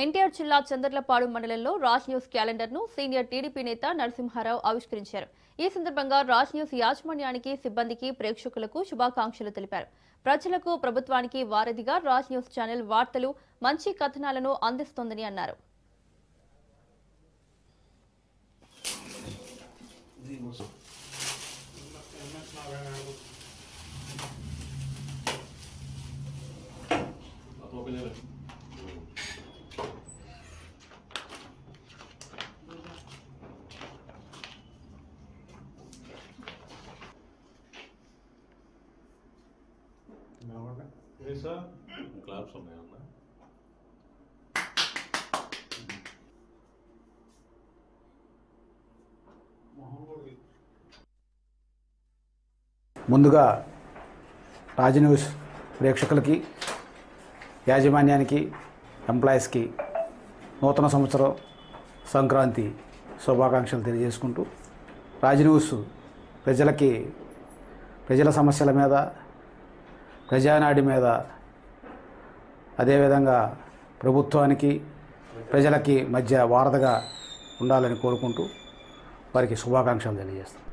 ఎన్టీఆర్ జిల్లా చంద్రలపాడు మండలంలో Raj news క్యాలెండర్ను senior TDP నేత నరసింహారావు ఆవిష్కరించారు. ఈ సందర్భంగా రాజ్ న్యూస్ యాజమాన్యానికి, సిబ్బందికి, ప్రేక్షకులకు శుభాకాంక్షలు తెలిపారు. ప్రజలకు, ప్రభుత్వానికి వారధిగా రాజ్ న్యూస్ ఛానల్ వార్తలు, మంచి కథనాలను అందిస్తోందని అన్నారు. క్లాప్స్ ఉన్నాయన్నా. ముందుగా రాజ్ న్యూస్ ప్రేక్షకులకి, యాజమాన్యానికి, ఎంప్లాయీస్కి నూతన సంవత్సరం సంక్రాంతి శుభాకాంక్షలు తెలియజేసుకుంటూ, రాజ్ న్యూస్ ప్రజలకి, ప్రజల సమస్యల మీద, ప్రజానాడి మీద, అదేవిధంగా ప్రభుత్వానికి, ప్రజలకి మధ్య వారధిగా ఉండాలని కోరుకుంటూ వారికి శుభాకాంక్షలు తెలియజేస్తాం.